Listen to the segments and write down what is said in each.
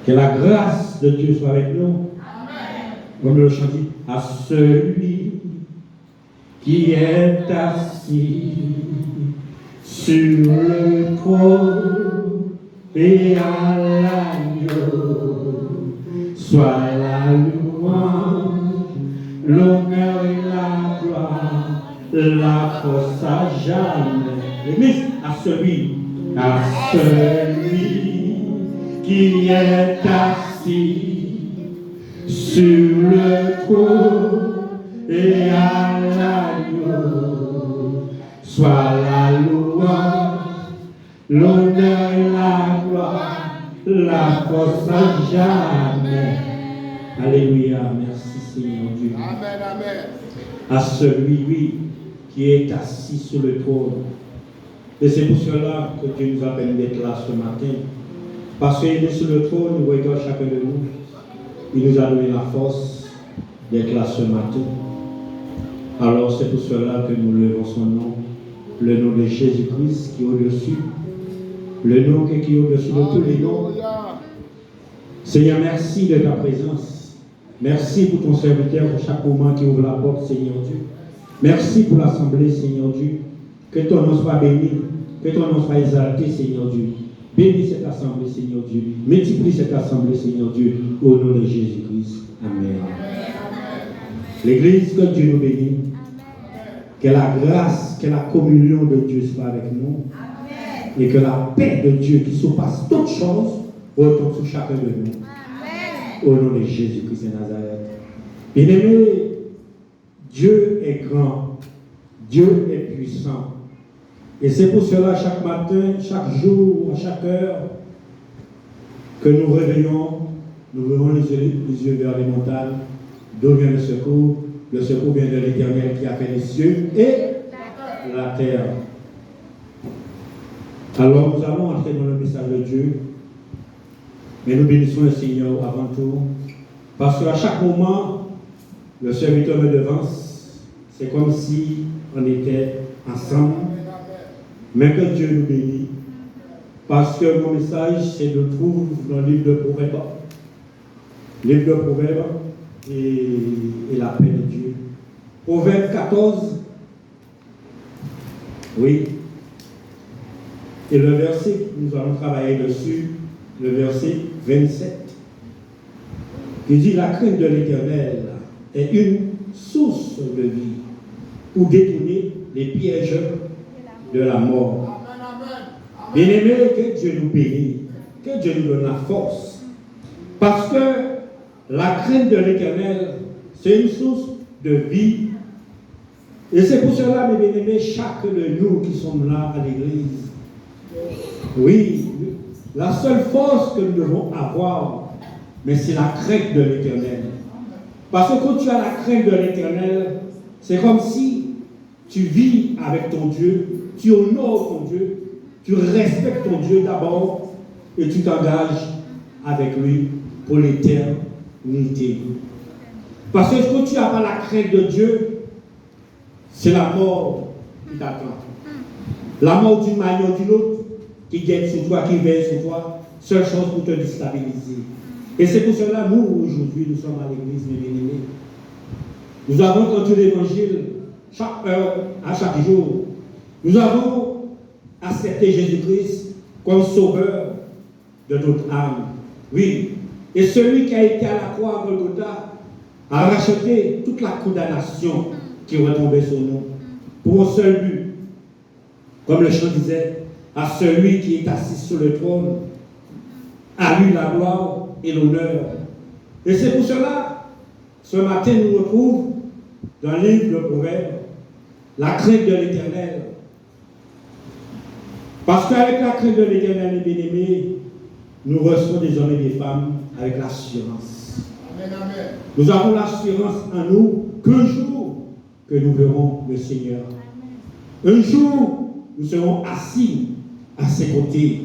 Que la grâce de Dieu soit avec nous. Amen. Comme le chant dit, à celui qui est assis sur le trône et à l'agneau, soit la louange, l'honneur et la gloire, la force à jamais. L'église, à celui qui est assis sur le trône et à l'agneau, soit la louange, l'honneur et la gloire, la force à jamais. Alléluia, merci Seigneur Dieu. Amen, amen. À celui, oui, qui est assis sur le trône. Et c'est pour cela que Dieu nous appelle d'être là ce matin. Parce qu'il est sur le trône, nous regardons chacun de nous. Il nous a donné la force d'être là ce matin. Alors c'est pour cela que nous levons son nom, le nom de Jésus-Christ qui est au-dessus, le nom qui est au-dessus de tous les noms. Seigneur, merci de ta présence. Merci pour ton serviteur, pour chaque moment qui ouvre la porte, Seigneur Dieu. Merci pour l'assemblée, Seigneur Dieu. Que ton nom soit béni, que ton nom soit exalté, Seigneur Dieu. Bénis cette assemblée, Seigneur Dieu. Multiplie cette assemblée, Seigneur Dieu, au nom de Jésus-Christ. Amen. L'Église, que Dieu nous bénisse. Que la grâce, que la communion de Dieu soit avec nous. Amen. Et que la paix de Dieu qui surpasse toutes choses retombe sur chacun de nous. Amen. Au nom de Jésus-Christ de Nazareth. Bien-aimé, Dieu est grand. Dieu est puissant. Et c'est pour cela, chaque matin, chaque jour, à chaque heure, que nous réveillons, nous ouvrons les yeux vers les montagnes, d'où vient le secours. Le secours vient de l'Éternel qui a fait les cieux et la terre. Alors nous allons entrer dans le message de Dieu, mais nous bénissons le Seigneur avant tout, parce qu'à chaque moment, le serviteur me devance, c'est comme si on était ensemble. Mais que Dieu nous bénisse. Parce que mon message, c'est de trouver dans le livre de Proverbes. Livre de Proverbes et la paix de Dieu. Proverbe 14. Oui. Et le verset, nous allons travailler dessus, le verset 27. Il dit, la crainte de l'Éternel est une source de vie pour détourner les pièges de la mort. Bien-aimé, que Dieu nous bénisse, que Dieu nous donne la force. Parce que la crainte de l'Éternel, c'est une source de vie. Et c'est pour cela, mes bien-aimés, chacun de nous qui sommes là à l'église, oui, la seule force que nous devons avoir, mais c'est la crainte de l'Éternel. Parce que quand tu as la crainte de l'Éternel, c'est comme si tu vis avec ton Dieu, tu honores ton Dieu, tu respectes ton Dieu d'abord et tu t'engages avec lui pour l'éternité. Parce que quand tu n'as pas la crainte de Dieu, c'est la mort qui t'attend. La mort d'une manière ou d'une autre, qui guette sur toi, qui veille sur toi, seule chose pour te déstabiliser. Et c'est pour cela, nous, aujourd'hui, nous sommes à l'église, mes bien-aimés. Nous avons entendu l'évangile chaque heure, à chaque jour. Nous avons accepté Jésus-Christ comme sauveur de notre âme. Oui. Et celui qui a été à la croix à Golgotha a racheté toute la condamnation qui retombait sur nous pour un seul but. Comme le chant disait, à celui qui est assis sur le trône, à lui la gloire et l'honneur. Et c'est pour cela, ce matin, nous retrouvons dans le livre de Proverbes, la crainte de l'Éternel. Parce qu'avec la crainte de l'Éternel, les bien-aimés, nous recevons des hommes et des femmes avec l'assurance. Amen, amen. Nous avons l'assurance en nous qu'un jour que nous verrons le Seigneur. Un jour, nous serons assis à ses côtés.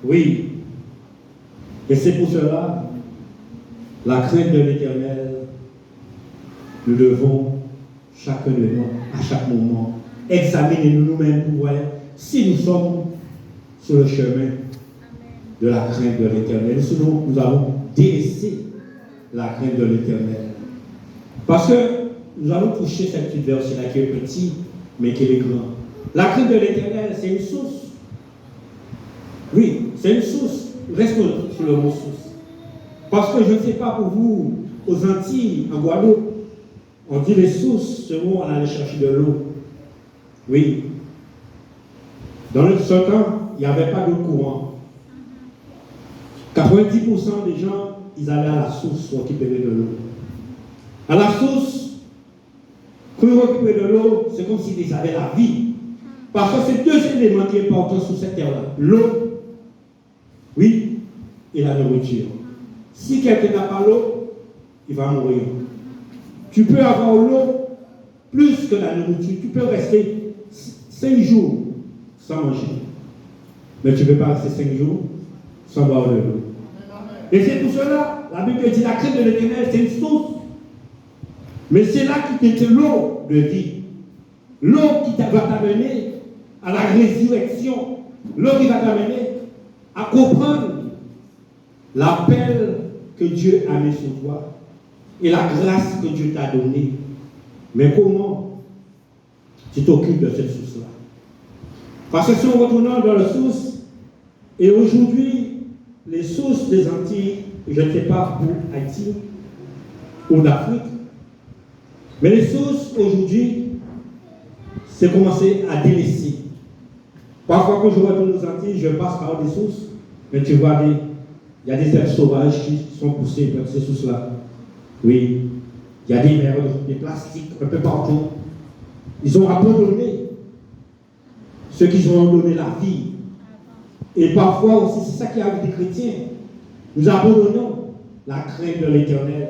Oui. Et c'est pour cela, la crainte de l'Éternel, nous devons, chacun de nous, à chaque moment, examiner nous-mêmes pour voir si nous sommes sur le chemin de la crainte de l'Éternel. Sinon, nous allons délaisser la crainte de l'Éternel. Parce que nous allons toucher cette petite verset-là qui est petit, mais qui est grand. La crainte de l'Éternel, c'est une source. Oui, c'est une source. Restons sur le mot source. Parce que je ne sais pas pour vous, aux Antilles, en Guadeloupe, on dit les sources, c'est où on allait chercher de l'eau. Oui. Dans ce temps, il n'y avait pas d'eau courante. 90% des gens, ils allaient à la source pour récupérer de l'eau. À la source, quand ils récupèrent de l'eau, c'est comme s'ils avaient la vie. Parce que c'est deux éléments qui sont importants sur cette terre-là. L'eau, oui, et la nourriture. Si quelqu'un n'a pas l'eau, il va mourir. Tu peux avoir l'eau plus que la nourriture. Tu peux rester 5 jours sans manger. Mais tu ne peux pas rester 5 jours sans boire de l'eau. Et c'est pour cela, la Bible dit la crainte de l'Éternel, c'est une source. Mais c'est là qui t'est l'eau de vie. L'eau qui va t'amener à la résurrection. L'eau qui va t'amener à comprendre l'appel que Dieu a mis sur toi et la grâce que Dieu t'a donnée. Mais comment tu t'occupes de cette source-là? Parce que si on retourne dans la source, et aujourd'hui, les sources des Antilles, je ne sais pas pour Haïti ou d'Afrique, mais les sources aujourd'hui, c'est commencer à délaisser. Parfois, quand je retourne aux Antilles, je passe par des sources, mais tu vois, il y a des herbes sauvages qui sont poussées dans ces sources-là. Oui, il y a des merdes, des plastiques un peu partout. Ils ont abandonné ceux qui ont donné la vie. Et parfois aussi, c'est ça qui arrive des chrétiens. Nous abandonnons la crainte de l'Éternel.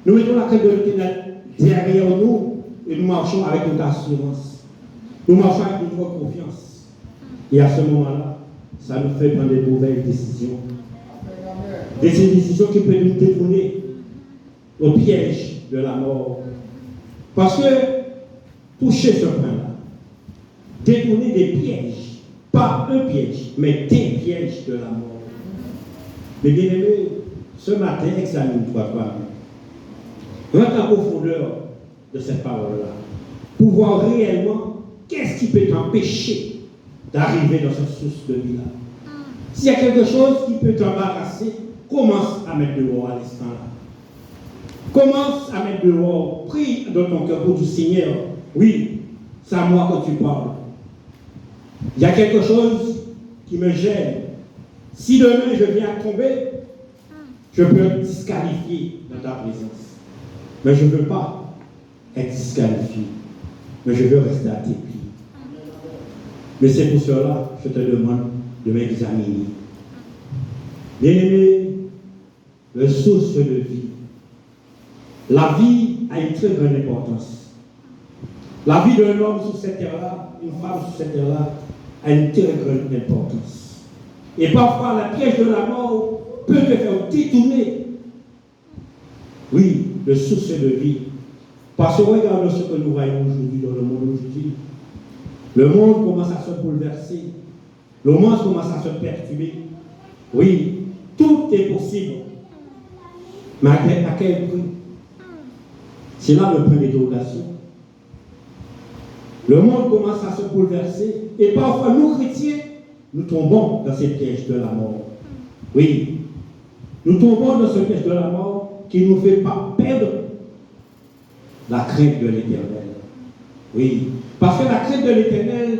Nous mettons la crainte de l'Éternel derrière nous et nous marchons avec notre assurance. Nous marchons avec notre confiance. Et à ce moment-là, ça nous fait prendre des mauvaises décisions. Des décisions qui peuvent nous détourner au piège de la mort. Parce que toucher ce point-là, détourner des pièges, pas un piège, mais des pièges de la mort. Mais bien aimé, ce matin, examine-toi toi-même. Rentre en profondeur de cette parole-là, pour voir réellement qu'est-ce qui peut t'empêcher d'arriver dans cette source de vie-là. S'il y a quelque chose qui peut t'embarrasser, commence à mettre dehors à l'instant-là. Commence à mettre dehors. Prie dans ton cœur pour du Seigneur. Oui, c'est à moi que tu parles. Il y a quelque chose qui me gêne. Si demain je viens à tomber, je peux être disqualifié dans ta présence. Mais je ne veux pas être disqualifié. Mais je veux rester à tes pieds. Mais c'est pour cela que je te demande de m'examiner. Bien-aimé, le source de vie. La vie a une très grande importance. La vie d'un homme sur cette terre-là, une femme sur cette terre-là, a une très grande importance. Et parfois, la piège de la mort peut te faire détourner, oui, de source de vie. Parce que regarde ce que nous voyons aujourd'hui dans le monde aujourd'hui. Le monde commence à se bouleverser. Le monde commence à se perturber. Oui, tout est possible. Mais à quel prix? C'est là le point d'interrogation. Le monde commence à se bouleverser et parfois nous chrétiens, nous tombons dans ces pièges de la mort. Oui, nous tombons dans ce piège de la mort qui nous fait pas perdre la crainte de l'Éternel. Oui, parce que la crainte de l'Éternel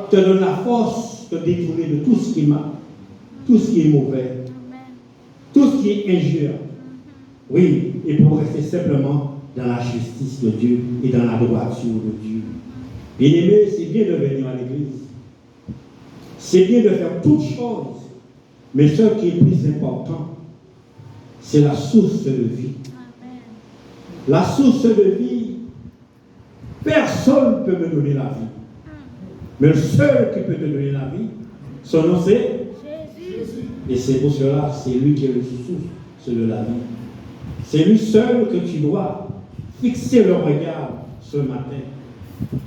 te donne la force de détourner de tout ce qui est mal, tout ce qui est mauvais, tout ce qui est injure. Oui, et pour rester simplement dans la justice de Dieu et dans la droiture de Dieu. Bien-aimé, c'est bien de venir à l'église. C'est bien de faire toutes choses. Mais ce qui est plus important, c'est la source de vie. La source de vie, personne ne peut me donner la vie. Mais le seul qui peut te donner la vie, son nom c'est Jésus. Et c'est pour cela, c'est lui qui est le source de la vie. C'est lui seul que tu dois fixer le regard ce matin.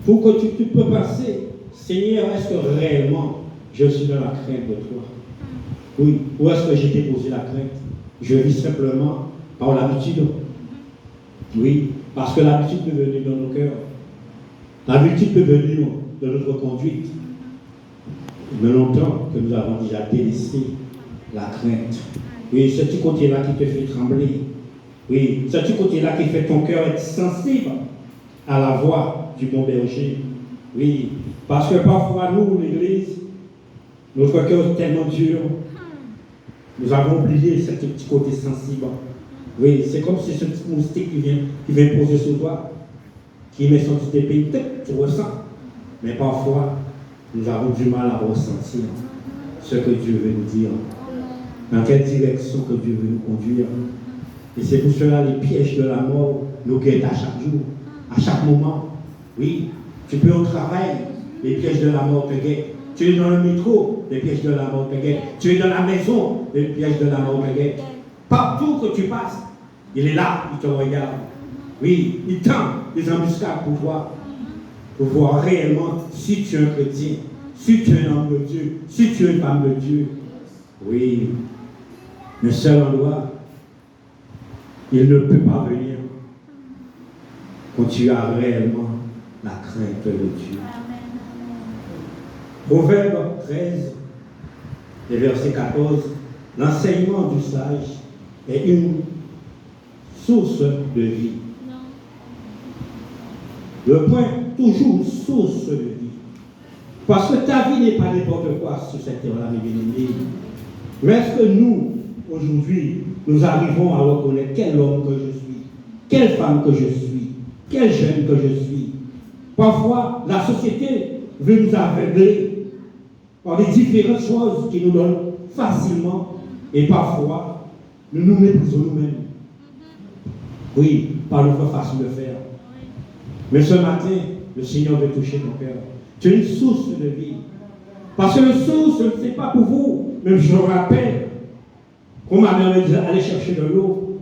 Pour que tu peux penser, Seigneur, est-ce que réellement je suis dans la crainte de toi? Oui. Où est-ce que j'ai déposé la crainte? Je vis simplement par l'habitude. Oui, parce que l'habitude peut venir dans nos cœurs. L'habitude peut venir de notre conduite. Mais longtemps que nous avons déjà délaissé la crainte. Oui, ce petit côté-là qui te fait trembler. Oui, ce petit côté-là qui fait ton cœur être sensible à la voix du bon berger. Oui, parce que parfois, nous, l'Église, notre cœur est tellement dur. Nous avons oublié ce petit côté sensible. Oui, c'est comme si ce petit moustique qui vient poser sur toi, qui met son petit épée, tu ressens. Mais parfois, nous avons du mal à ressentir ce que Dieu veut nous dire, dans quelle direction que Dieu veut nous conduire. Et c'est pour cela les pièges de la mort nous guettent à chaque jour, à chaque moment. Oui, tu peux au travail, les pièges de la mort te guettent. Tu es dans le métro, les pièges de la mort te guettent. Tu es dans la maison, les pièges de la mort te guettent. Partout que tu passes, il est là, il te regarde. Oui, il tend des embuscades pour toi, pour voir réellement si tu es un chrétien, si tu es un homme de Dieu, si tu es une femme de Dieu. Oui, le seul endroit, il ne peut pas venir quand tu as réellement la crainte de Dieu. Proverbe 13, et verset 14, l'enseignement du sage est une source de vie. Le point, toujours une source de vie. Parce que ta vie n'est pas n'importe quoi sur cette terre-là, mes bien-aimés. Mais est-ce que nous, aujourd'hui, nous arrivons à reconnaître quel homme que je suis, quelle femme que je suis, quel jeune que je suis? Parfois, la société veut nous aveugler par des différentes choses qui nous donnent facilement, et parfois, nous nous méprisons nous-mêmes. Oui, par notre façon de faire. Mais ce matin, le Seigneur veut toucher ton cœur. Tu es une source de vie. Parce que le source, ce n'est pas pour vous. Même je me rappelle, quand ma mère me disait, allez chercher de l'eau.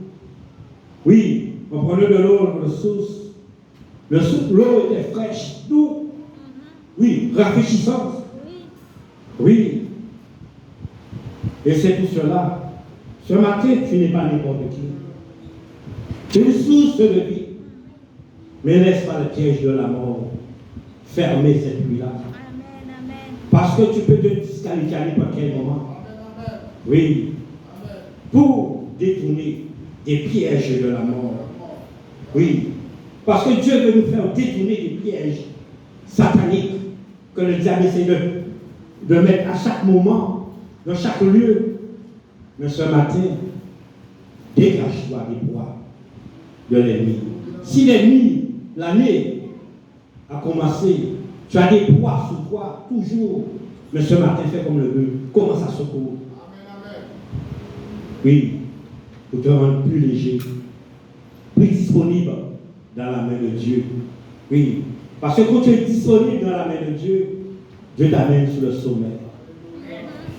Oui, on prenait de l'eau dans la source. L'eau était fraîche, douce. Oui, rafraîchissante. Oui. Et c'est pour cela, ce matin, tu n'es pas n'importe qui. Tu es une source de vie. Mais laisse pas le piège de la mort fermer cette nuit-là. Parce que tu peux te disqualifier à n'importe quel moment. Oui. Pour détourner des pièges de la mort. Oui. Parce que Dieu veut nous faire détourner des pièges sataniques que le diable essaie de mettre à chaque moment, dans chaque lieu. Mais ce matin, dégage-toi des poids de l'ennemi. Si l'ennemi, l'année a commencé, tu as des poids sur toi, toujours. Mais ce matin, fais comme le bœuf. Commence à secourir. Oui, pour te rendre plus léger, plus disponible dans la main de Dieu. Oui, parce que quand tu es disponible dans la main de Dieu, Dieu t'amène sur le sommet.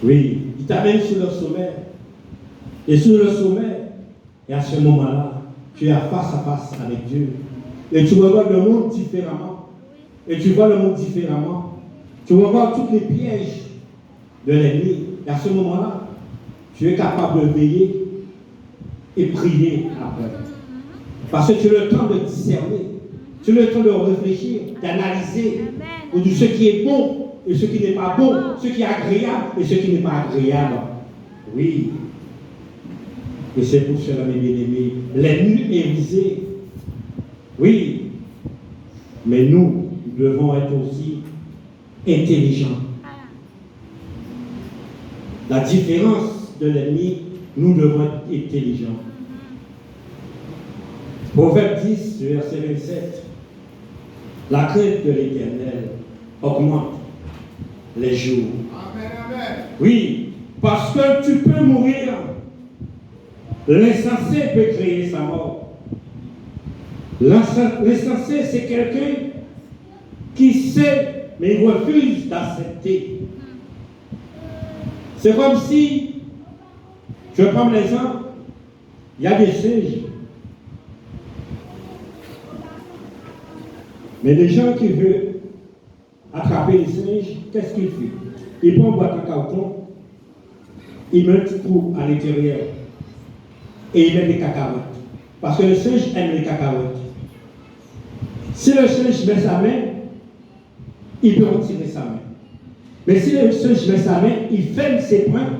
Oui, il t'amène sur le sommet. Et sur le sommet, et à ce moment-là, tu es face à face avec Dieu. Et tu regardes le monde différemment. Et tu vois le monde différemment. Tu regardes tous les pièges de l'ennemi. Et à ce moment-là, tu es capable de veiller et prier après. Parce que tu as le temps de discerner. Tu as le temps de réfléchir, d'analyser. Pour dire ce qui est bon et ce qui n'est pas bon. Ce qui est agréable et ce qui n'est pas agréable. Oui. Et c'est pour cela, mes bien-aimés, l'ennemi est visé. Oui. Mais nous devons être aussi intelligents. La différence de l'ennemi, nous devons être intelligents. Proverbe 10, verset 27. La crainte de l'Éternel augmente les jours. Amen, amen. Oui, parce que tu peux mourir. L'insensé peut créer sa mort. L'insensé, c'est quelqu'un qui sait, mais il refuse d'accepter. C'est comme si, je prends l'exemple, il y a des singes. Mais les gens qui veulent attraper les singes, qu'est-ce qu'ils font? Ils prennent une boîte en carton, ils mettent un petit trou à l'intérieur. et il met des cacahuètes. Parce que le singe aime les cacahuètes. Si le singe met sa main, il peut retirer sa main. Mais si le singe met sa main, il ferme ses poings,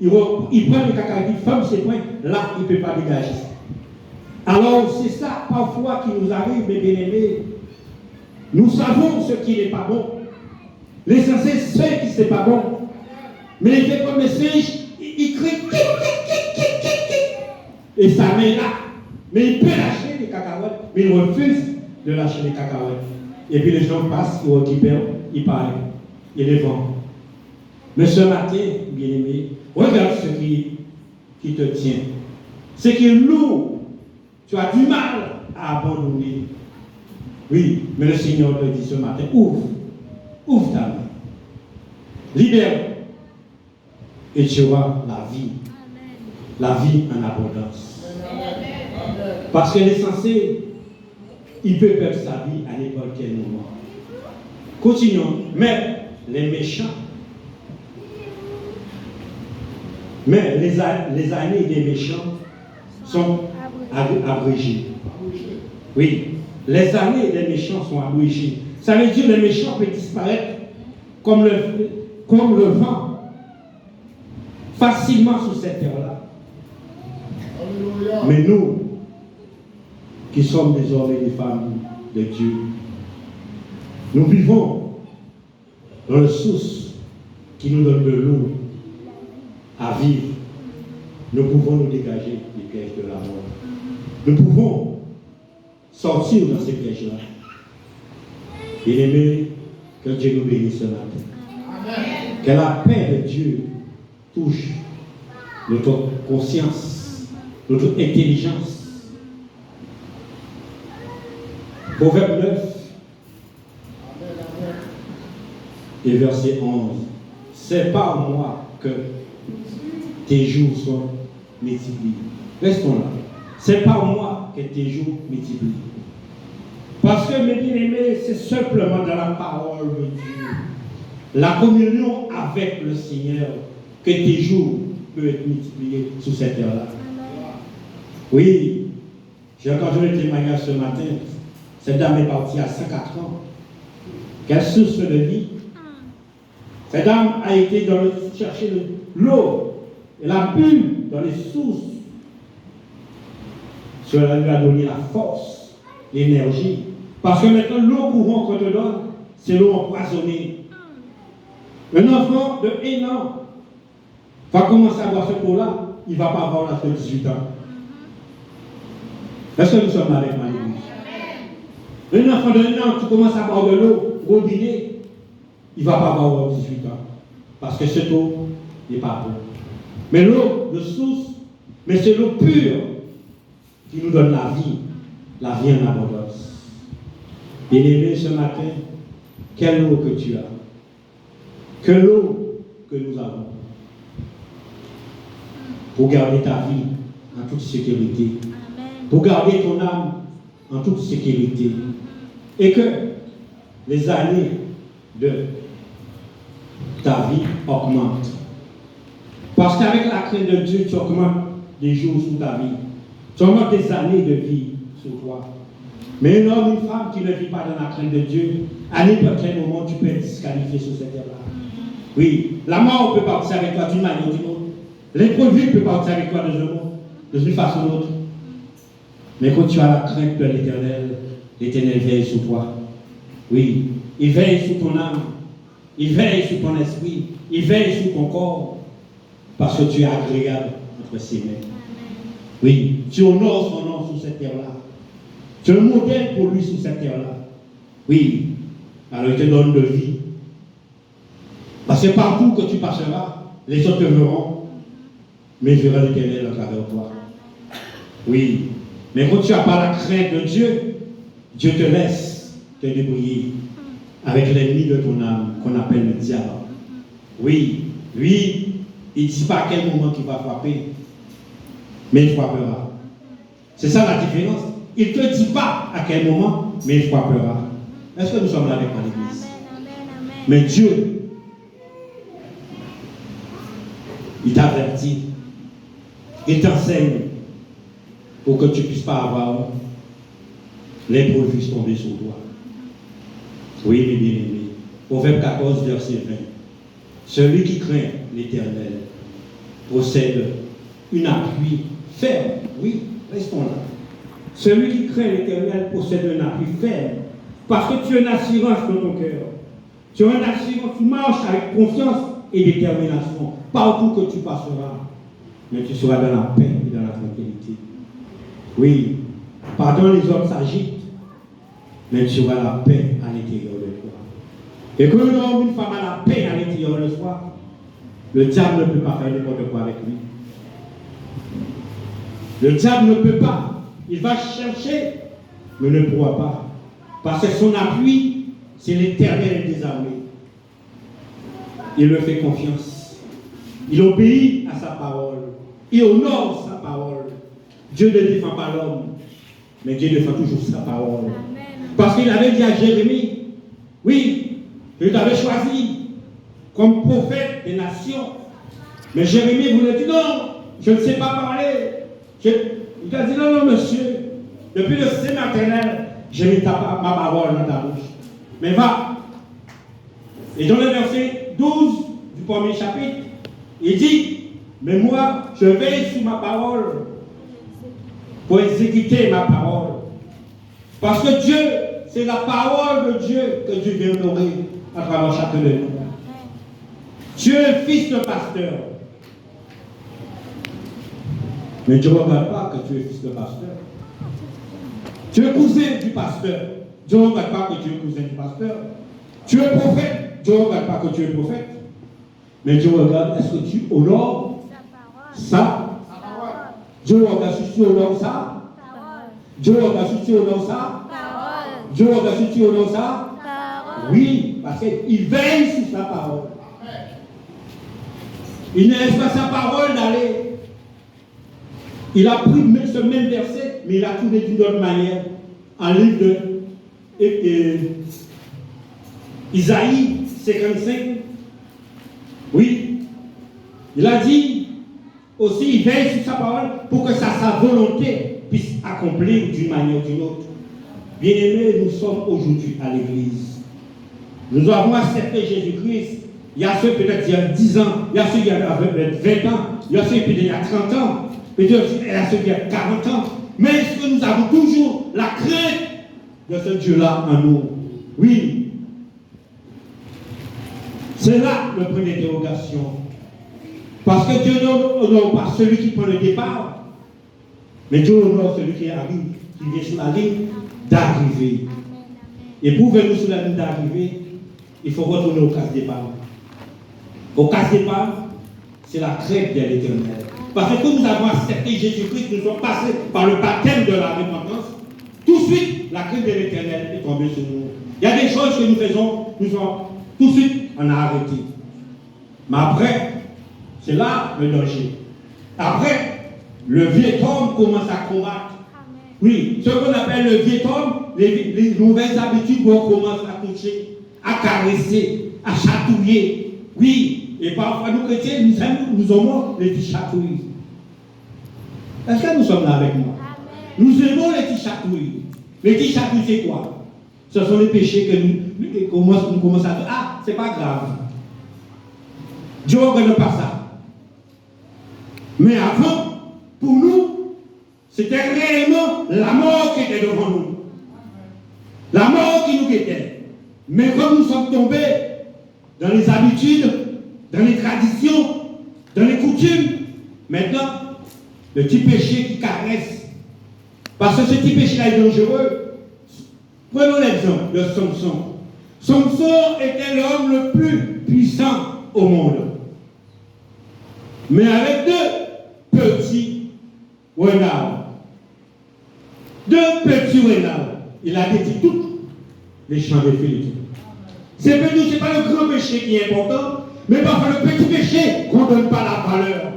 il prend les cacahuètes, il ferme ses poings, là, il ne peut pas dégager. Alors, c'est ça parfois qui nous arrive, mes bien-aimés. Nous savons ce qui n'est pas bon. L'essentiel, c'est qui n'est pas bon. Mais il fait comme le singe, il crie, et sa main là. Mais il peut lâcher les cacahuètes, mais il refuse de lâcher les cacahuètes. Et puis les gens passent, ils récupèrent, ils parlent, ils les vendent. Mais ce matin, bien-aimé, regarde ce qui te tient. Ce qui est lourd, tu as du mal à abandonner. Oui, mais le Seigneur te dit ce matin, ouvre ta main. Libère. Et tu auras la vie. La vie en abondance. Parce que l'essentiel, il peut perdre sa vie à n'importe quel moment. Continuons. Mais les méchants, mais les années des méchants sont abrégées. Oui, les années des méchants sont abrégées. Ça veut dire que les méchants peuvent disparaître comme le vent, facilement sur cette terre-là. Mais nous, qui sommes désormais des femmes de Dieu, nous vivons dans la source qui nous donne de l'eau à vivre. Nous pouvons nous dégager des pièges de la mort. Nous pouvons sortir dans ces pièges-là. Bien-aimés, que Dieu nous bénisse ce matin. Que la paix de Dieu touche notre conscience, notre intelligence. Proverbe 9 et verset 11. C'est par moi que tes jours sont multipliés. Restons là. C'est par moi que tes jours multiplient. Parce que, mes bien-aimés, c'est simplement dans la parole de Dieu, la communion avec le Seigneur, que tes jours peuvent être multipliés sur cette terre-là. Oui, j'ai entendu le témoignage ce matin. Cette dame est partie à 104 ans. Quelle source de vie. Cette dame a été chercher l'eau. Elle a bu dans les sources. Cela lui a donné la force, l'énergie. Parce que maintenant, l'eau courante qu'on te donne, c'est l'eau empoisonnée. Un enfant de 1 an va commencer à boire cette eau-là, il ne va pas avoir l'âge de 18 ans. Est-ce que nous sommes avec moi, l'église? Un enfant de 1 an, tu commences à boire de l'eau, robinet, il ne va pas avoir 18 ans. Parce que cette eau n'est pas bonne. Mais l'eau de source, mais c'est l'eau pure qui nous donne la vie en abondance. Bien-aimé, ce matin, quelle eau que tu as, que l'eau que nous avons, pour garder ta vie en toute sécurité, pour garder ton âme en toute sécurité, et que les années de ta vie augmentent. Parce qu'avec la crainte de Dieu, tu augmentes des jours sur ta vie. Tu augmentes des années de vie sur toi. Mais un homme, une femme qui ne vit pas dans la crainte de Dieu, à n'importe quel moment, tu peux être disqualifié sur cette terre-là. Oui, la mort peut partir avec toi d'une manière ou d'une autre. L'imprévu peut partir avec toi de une façon ou d'autre. Mais quand tu as la crainte de l'Éternel veille sur toi. Oui, il veille sur ton âme, il veille sur ton esprit, il veille sur ton corps. Parce que tu es agréable entre ses mains. Oui, tu honores son nom sur cette terre-là. Tu es un modèle pour lui sur cette terre-là. Oui, alors il te donne de vie. Parce que partout que tu passeras, les autres te verront, mais je verrai l'Éternel à travers toi. Oui, mais quand tu n'as pas la crainte de Dieu, Dieu te laisse te débrouiller avec l'ennemi de ton âme qu'on appelle le diable. Oui, lui, il ne dit pas à quel moment il va frapper, mais il frappera. C'est ça la différence. Il ne te dit pas à quel moment, mais il frappera. Est-ce que nous sommes là avec l'Église? Mais Dieu, il t'avertit, il t'enseigne, pour que tu ne puisses pas avoir les produits tombés sur toi. Oui, mes bien-aimés. Proverbe 14, verset 20. Celui qui craint l'Éternel possède une appui ferme. Oui, restons là. Celui qui craint l'Éternel possède un appui ferme. Parce que tu as une assurance dans ton cœur. Tu as une assurance, tu marches avec confiance et détermination. Partout que tu passeras. Mais tu seras dans la paix et dans la tranquillité. Oui, pardon, les hommes s'agitent. Mais tu auras la paix à l'intérieur de toi. Et quand un homme ou une femme a la paix à l'intérieur de soi, le diable ne peut pas faire n'importe quoi avec lui. Le diable ne peut pas. Il va chercher, mais ne pourra pas. Parce que son appui, c'est l'Éternel des armées. Il lui fait confiance. Il obéit à sa parole. Il honore sa parole. Dieu ne défend pas l'homme, mais Dieu défend toujours sa parole. Amen. Parce qu'il avait dit à Jérémie, oui, je t'avais choisi comme prophète des nations. Mais Jérémie voulait dire, non, je ne sais pas parler. Il a dit, non, monsieur, depuis le sein maternel, j'ai mis ma parole dans ta bouche. Mais va. Et dans le verset 12 du premier chapitre, il dit, mais moi, je veille sur ma parole pour exécuter ma parole. Parce que Dieu, c'est la parole de Dieu que Dieu vient honorer à travers chacun de nous. Tu es le fils de pasteur. Mais Dieu ne regarde pas que tu es fils de pasteur. Tu es cousin du pasteur. Dieu ne regarde pas que tu es cousin du pasteur. Tu es prophète. Dieu ne regarde pas que tu es prophète. Mais Dieu regarde, est-ce que tu honores ça? Dieu regarde si tu honores ça? Dieu regarde si tu honores ça? Dieu regarde si tu honores ça? Oui, parce qu'il veille sur sa parole. Il ne laisse pas sa parole d'aller. Il a pris ce même verset, mais il a tourné d'une autre manière. En livre de Isaïe 55. Oui. Il a dit aussi, il veille sur sa parole pour que sa volonté puisse accomplir d'une manière ou d'une autre. Bien-aimés, nous sommes aujourd'hui à l'église. Nous avons accepté Jésus-Christ. Il y a ceux peut-être il y a 10 ans, il y a ceux qui avaient 20 ans, il y a ceux peut-être il y a 30 ans, peut-être il y a ceux qui ont 40 ans. Mais est-ce que nous avons toujours la crainte de ce Dieu-là en nous? Oui. C'est là le point d'interrogation. Parce que Dieu n'honore pas celui qui prend le départ, mais Dieu honore celui qui arrive, qui vient sur la ligne d'arrivée. Et pour venir sur la ligne d'arrivée, il faut retourner au casse départ. Au casse départ, c'est la crainte de l'Éternel. Parce que quand nous avons accepté Jésus-Christ, nous sommes passés par le baptême de la repentance. Tout de suite, la crainte de l'Éternel est tombée sur nous. Il y a des choses que nous faisons, tout de suite, on a arrêté. Mais après, c'est là le danger. Après, le vieux homme commence à combattre. Oui, ce qu'on appelle le vieux homme, les mauvaises habitudes où on commence à toucher, à caresser, à chatouiller. Oui, et parfois nous chrétiens, nous aimons les petits chatouilles. Est-ce que nous sommes là avec moi? Nous aimons les petits chatouilles. Les petits chatouilles, c'est quoi? Ce sont les péchés que nous commençons à dire. Ah, c'est pas grave. Dieu ne regarde pas ça. Mais avant, pour nous, c'était réellement la mort qui était devant nous. La mort qui nous guettait. Mais comme nous sommes tombés dans les habitudes, dans les traditions, dans les coutumes, maintenant, le petit péché qui caresse. Parce que ce petit péché-là est dangereux. Prenons l'exemple de Samson. Samson était l'homme le plus puissant au monde. Mais avec deux petits renards. Deux petits renards. Il a détruit tous les champs de Philippe. C'est pas le grand péché qui est important, mais parfois le petit péché qu'on ne donne pas la valeur.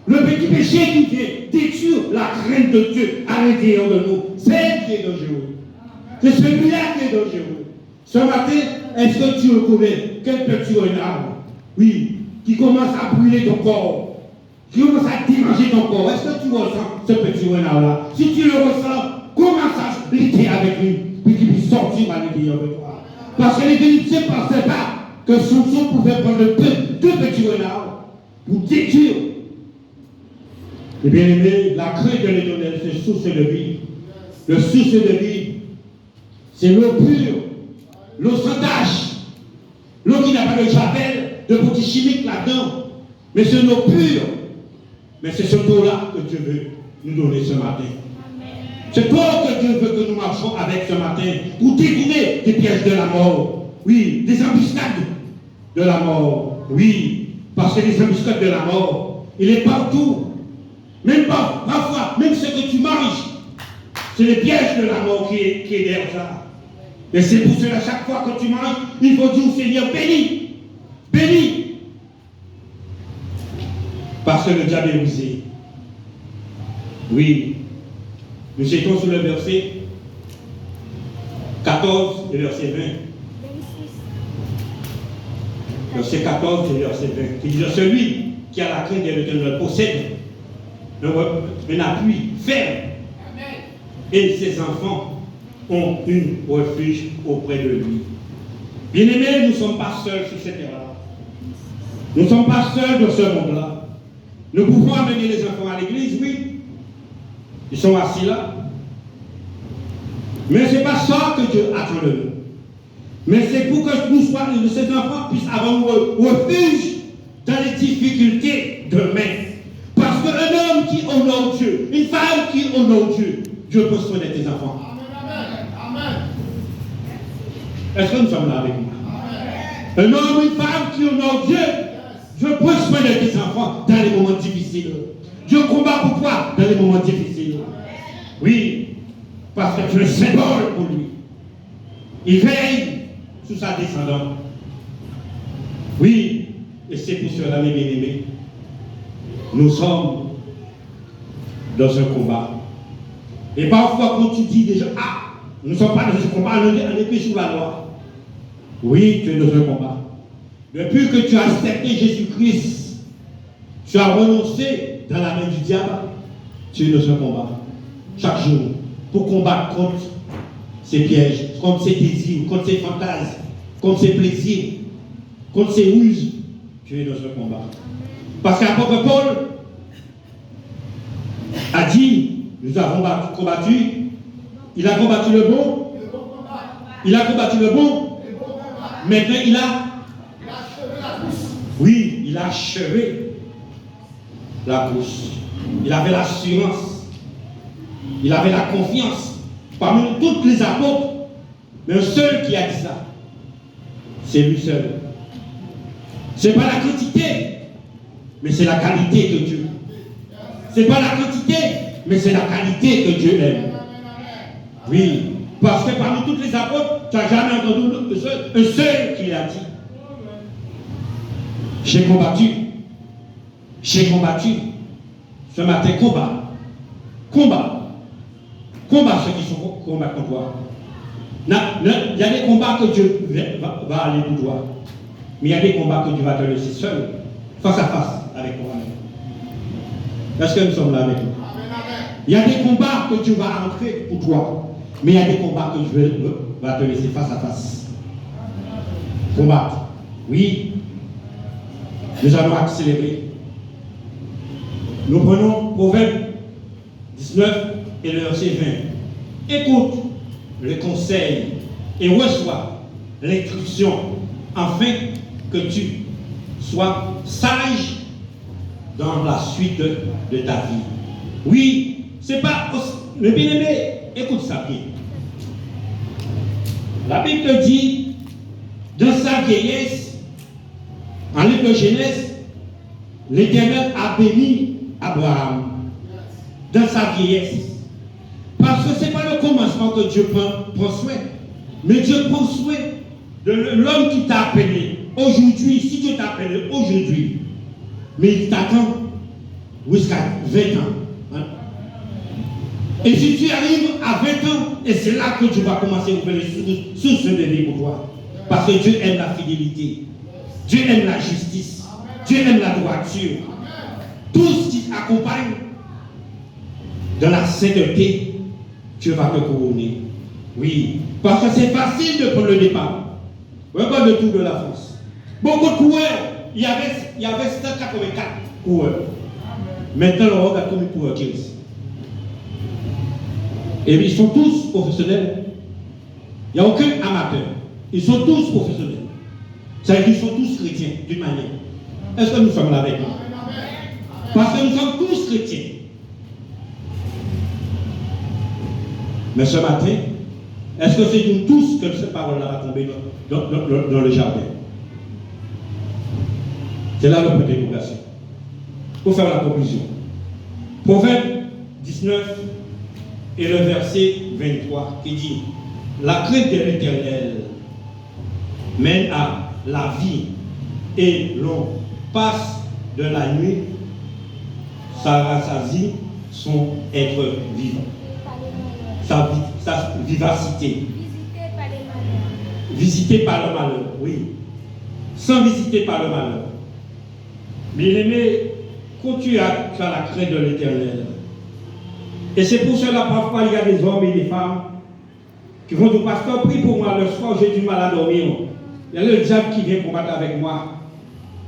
Le petit péché qui vient détruire la crainte de Dieu à l'intérieur de nous. C'est elle qui est dangereux. C'est celui-là qui est dangereux. Ce matin, est-ce que tu reconnais quel petit renard? Oui, qui commence à brûler ton corps, qui commence à déranger ton corps. Est-ce que tu ressens ce petit petit renard là, si tu le ressens, comment ça lutter avec lui, puis qu'il puisse sortir à l'intérieur de toi. Parce que l'Église ne pensait pas que Samson pouvait prendre deux petits renards pour détruire. Et bien aimé, la crainte de l'Éternel, c'est source de vie. Le source de vie, c'est l'eau pure, l'eau sans tache, l'eau qui n'a pas de javel, de produits chimiques là-dedans, mais c'est une eau pure. Mais c'est ce eau-là que Dieu veut nous donner ce matin. C'est toi que Dieu veut que nous marchions avec ce matin pour détourner des pièges de la mort. Oui, des embuscades de la mort. Oui, parce que les embuscades de la mort, il est partout. Même parfois, même ce que tu manges, c'est les pièges de la mort qui est derrière ça. Et c'est pour cela, chaque fois que tu manges, il faut dire au Seigneur, béni, béni. Parce que le diable est rusé. Oui. Nous étions sur le verset 14 et verset 20. Verset 14 et verset 20. Qui dit, celui qui a la crainte de l'Éternel possède un appui ferme. Et ses enfants ont un refuge auprès de lui. Bien-aimés, nous ne sommes pas seuls sur cette terre-là. Nous ne sommes pas seuls dans ce monde-là. Nous pouvons amener les enfants à l'église, oui. Ils sont assis là. Mais ce n'est pas ça que Dieu attend de nous. Mais c'est pour que nous soyons, ces enfants puissent avoir un refuge dans les difficultés demain. Parce qu'un homme qui honore Dieu, une femme qui honore Dieu, Dieu peut soigner tes enfants. Amen. Est-ce que nous sommes là avec moi? Un homme, une femme qui honore Dieu, Dieu peut soigner tes enfants dans les moments difficiles. Dieu combat pour toi dans les moments difficiles. Oui, parce que tu es symbole pour lui. Il veille sur sa descendante. Oui, et c'est pour cela, mes bien-aimés, nous sommes dans un combat. Et parfois, quand tu dis déjà, nous ne sommes pas dans un combat, on est plus sous la loi. Oui, tu es dans un combat. Depuis que tu as accepté Jésus-Christ, tu as renoncé dans la main du diable, tu es dans un combat. Chaque jour, pour combattre contre ses pièges, contre ses désirs, contre ses fantasmes, contre ses plaisirs, contre ses ruses, tu es dans un combat. Parce qu'apôtre Paul a dit, nous avons combattu, il a combattu le bon, il a combattu le bon, maintenant il a achevé la course. Il avait l'assurance, il avait la confiance parmi tous les apôtres, mais un seul qui a dit ça, c'est lui seul. Ce n'est pas la quantité, mais c'est la qualité que Dieu. Ce n'est pas la quantité, mais c'est la qualité que Dieu aime. Oui, parce que parmi tous les apôtres, tu n'as jamais entendu un seul qui l'a dit. J'ai combattu. Ce matin, combat ceux qui sont combattus contre toi. Il y a des combats que Dieu va aller pour toi. Mais il y a des combats que Dieu va te laisser seul, face à face avec toi-même. Est-ce que nous sommes là avec nous? Il y a des combats que Dieu va entrer pour toi. Mais il y a des combats que Dieu va te laisser face à face. Combattre. Oui. Nous allons accélérer. Nous prenons Proverbe 19 et le verset 20. Écoute le conseil et reçois l'instruction afin que tu sois sage dans la suite de ta vie. Oui, c'est pas... Le bien-aimé, écoute ça bien. La Bible dit, dans sa vieillesse, en livre de Genèse, l'Éternel a béni Abraham dans sa vieillesse. Parce que ce n'est pas le commencement que Dieu prend soin, mais Dieu prend soin de l'homme qui t'a appelé aujourd'hui. Si Dieu t'a appelé aujourd'hui, mais il t'attend jusqu'à 20 ans. Hein? Et si tu arrives à 20 ans, et c'est là que tu vas commencer à ouvrir les sources de vie pour toi. Parce que Dieu aime la fidélité. Dieu aime la justice. Dieu aime la droiture. Tout ce qui accompagne dans la sainteté, Dieu va te couronner. Oui, parce que c'est facile de prendre le départ. Regarde le tour de la France. Beaucoup de coureurs, il y avait 184 coureurs. Maintenant, on regarde combien de coureurs qu'il y a ici. Et ils sont tous professionnels. Il n'y a aucun amateur. Ils sont tous professionnels. Ça veut dire qu'ils sont tous chrétiens, d'une manière. Est-ce que nous sommes là avec nous? Parce que nous sommes tous chrétiens. Mais ce matin, est-ce que c'est nous tous que cette parole-là va tomber dans le jardin? C'est là le point d'interrogation. Pour faire la conclusion. Proverbe 19 et le verset 23 qui dit: la crainte de l'Éternel mène à la vie et l'on passe de la nuit, ça rassasie son être vivant, sa vivacité. Visité par le malheur, oui. Sans visiter par le malheur. Bien-aimé, quand tu as la crainte de l'Éternel, et c'est pour cela parfois il y a des hommes et des femmes qui vont dire: pasteur, prie pour moi, le soir j'ai du mal à dormir. Il y a le diable qui vient combattre avec moi.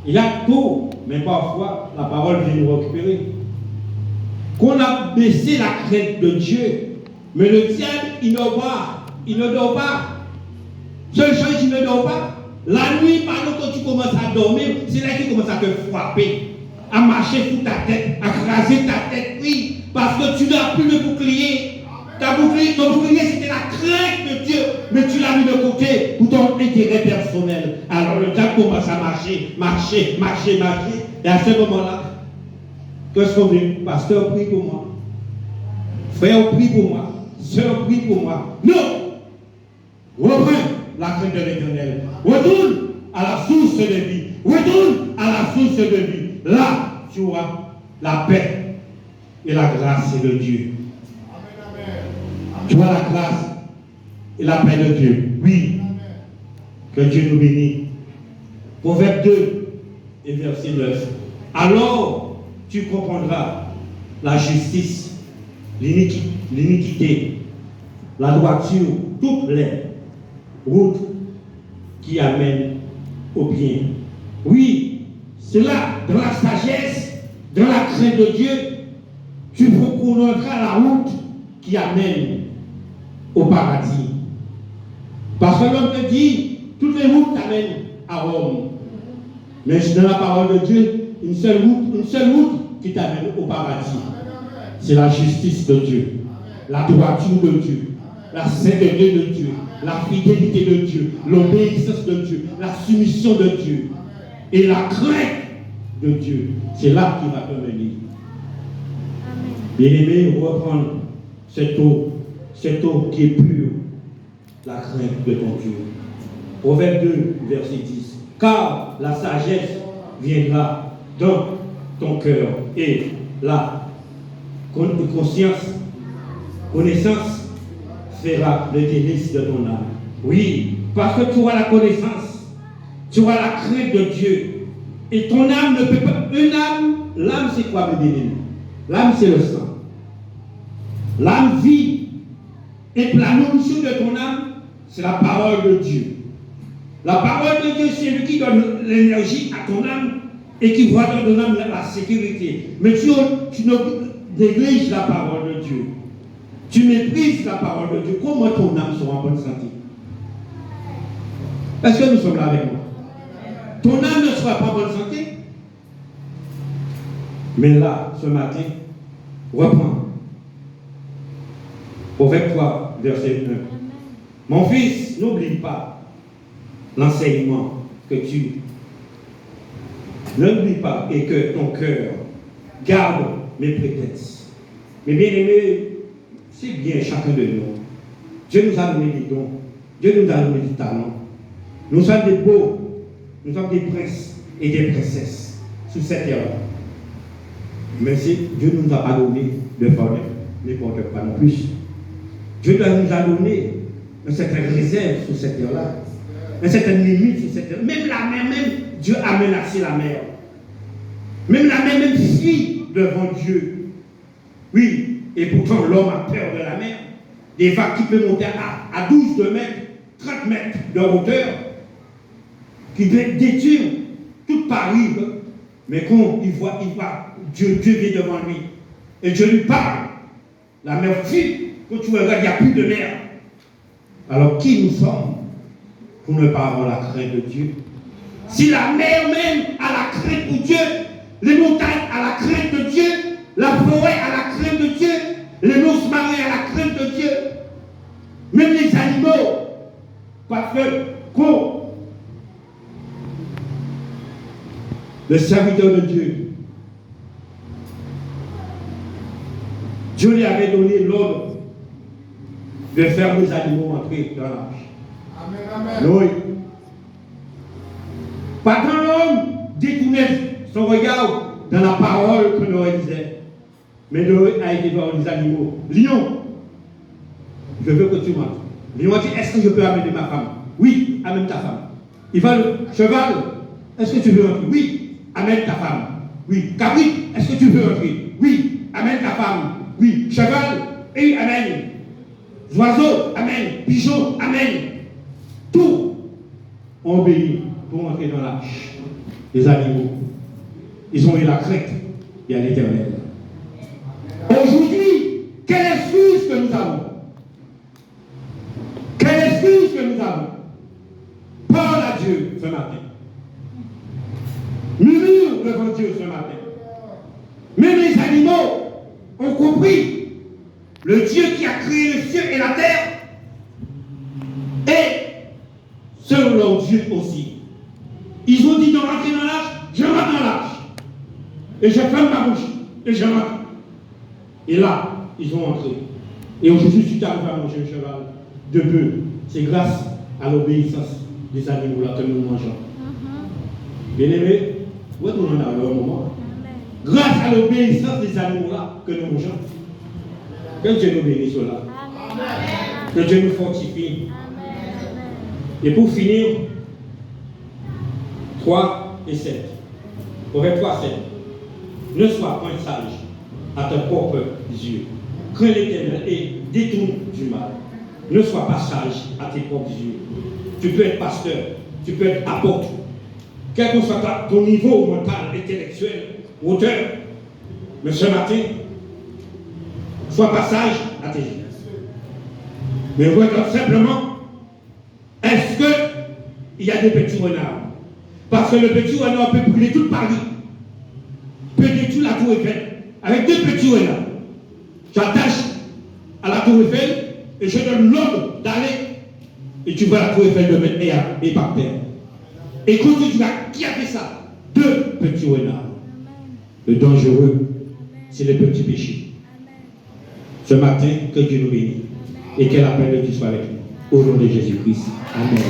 Il y a tout, mais parfois la parole vient nous récupérer. Qu'on a baissé la crainte de Dieu, mais le diable il ne dort pas. Seule chose, il ne dort pas. La nuit, pendant que tu commences à dormir, c'est là qu'il commence à te frapper, à marcher sous ta tête, à craser ta tête, oui, parce que tu n'as plus de bouclier. Ton bouclier, c'était la crainte de Dieu, mais tu l'as mis de côté pour ton intérêt personnel. Alors le diable commence à marcher. Et à ce moment-là, qu'est-ce qu'on dit? Pasteur, prie pour moi. Frère, prie pour moi. Sœur, prie pour moi. Non! Reprends la crainte de l'Éternel. Retourne à la source de vie. Retourne à la source de vie. Là, tu auras la paix et la grâce de Dieu. Tu vois la grâce et la paix de Dieu. Oui. Que Dieu nous bénisse. Proverbe 2 et verset 9. Alors tu comprendras la justice, l'iniquité, la droiture, toutes les routes qui amènent au bien. Oui, c'est là, dans la sagesse, dans la crainte de Dieu, tu connaîtras la route qui amène au paradis. Parce que l'homme te dit, toutes les routes t'amènent à Rome. Mais dans la parole de Dieu, une seule route qui t'amène au paradis. C'est la justice de Dieu, la droiture de Dieu, la sainteté de Dieu, la fidélité de Dieu, l'obéissance de Dieu, la soumission de Dieu et la crainte de Dieu. C'est là qu'il va te mener. Bien-aimé, reprendre cette eau qui est pure, la crainte de ton Dieu. Proverbe 2, verset 10. Car la sagesse viendra dans ton cœur et la connaissance fera le délice de ton âme. Oui, parce que tu auras la connaissance, tu auras la crainte de Dieu. Et ton âme ne peut pas. L'âme c'est quoi, mes bien-aimés? L'âme c'est le sang. L'âme vit. Et la nourriture de ton âme, c'est la parole de Dieu. La parole de Dieu, c'est lui qui donne l'énergie à ton âme et qui voit dans ton âme la sécurité. Mais tu ne négliges la parole de Dieu. Tu méprises la parole de Dieu. Comment ton âme sera en bonne santé? Est-ce que nous sommes là avec moi? Ton âme ne sera pas en bonne santé. Mais là, ce matin, reprends. Proverbe 3, verset 1. Mon fils, n'oublie pas l'enseignement que tu n'oublie pas et que ton cœur garde mes prétextes. Mais bien aimé, c'est bien chacun de nous. Dieu nous a donné des dons. Dieu nous a donné des talents. Nous sommes des beaux. Nous sommes des princes et des princesses sur cette terre-là. Mais Dieu ne nous a pas donné de faire n'importe quoi non plus. Dieu nous a donné une certaine réserve sur cette terre-là, une certaine limite sur cette terre. Même la mer, Dieu a menacé la mer. Même la mer, même fuit devant Dieu. Oui, Et pourtant, l'homme a peur de la mer. Des vagues qui peuvent monter à 12 mètres, 30 mètres de hauteur, qui peuvent détruire toute Paris. Mais quand il voit Dieu vient devant lui. Et Dieu lui parle. La mer fuit. Quand tu regardes, il n'y a plus de mer. Alors qui nous sommes pour ne pas avoir la crainte de Dieu? Si la mer même a la crainte pour Dieu, les montagnes a la crainte de Dieu, la forêt a la crainte de Dieu, les monstres marins a la crainte de Dieu, même les animaux, parce que quand le serviteur de Dieu, Dieu lui avait donné l'ordre de faire les animaux entrer dans l'arche. Amen. Oui. Pas quand l'homme détournait son regard dans la parole que Noé disait. Mais Noé a été voir les animaux. Lion, je veux que tu m'entres. Lion a dit, est-ce que je peux amener ma femme? Oui, amène ta femme. Il va le cheval, est-ce que tu veux entrer? Oui, amène ta femme. Oui, cabri, est-ce que tu veux entrer? Oui, amène ta femme. Oui, cheval, et amène. Oiseau, amène. Pigeon, amène. Tout ont obéi pour entrer dans l'arche. Les animaux, ils ont eu la crainte. Il y a l'Éternel. Aujourd'hui, quelle excuse que nous avons? Quelle excuse que nous avons? Parle à Dieu ce matin. Murmure devant Dieu ce matin. Même les animaux ont compris le Dieu qui a créé le ciel et la terre. Et selon leur Dieu aussi. Ils ont dit de rentrer dans l'arche, je rentre dans l'arche. Et je ferme ma bouche. Et je rentre. Et là, ils ont entré. Et aujourd'hui, si tu arrives à manger un cheval de bœuf, c'est grâce à l'obéissance des animaux là que nous mangeons. Bien aimé, où est-ce qu'on en arrive au moment? Grâce à l'obéissance des animaux là que nous mangeons. Que Dieu nous bénisse là. Que Dieu nous fortifie. Et pour finir, 3 et 7. Proverbe 3, 7. Ne sois point sage à tes propres yeux. Crains l'Éternel et détourne du mal. Ne sois pas sage à tes propres yeux. Tu peux être pasteur, tu peux être apôtre. Quel que soit ton niveau mental, intellectuel, auteur. Mais ce matin, sois pas sage à tes yeux. Mais regarde simplement, est-ce qu'il y a des petits renards? Parce que le petit renard peut brûler toute Paris. Peut détruire la tour Eiffel. Avec 2 petits renards. J'attache à la tour Eiffel et je donne l'ordre d'aller. Et tu vois la tour Eiffel de mettre et par terre. Et quand tu dis, qui a fait ça? 2 petits renards. Le dangereux, c'est le petit péché. Ce matin, que Dieu nous bénisse. Et que la paix de Dieu soit avec nous. Au nom de Jésus-Christ. Amen.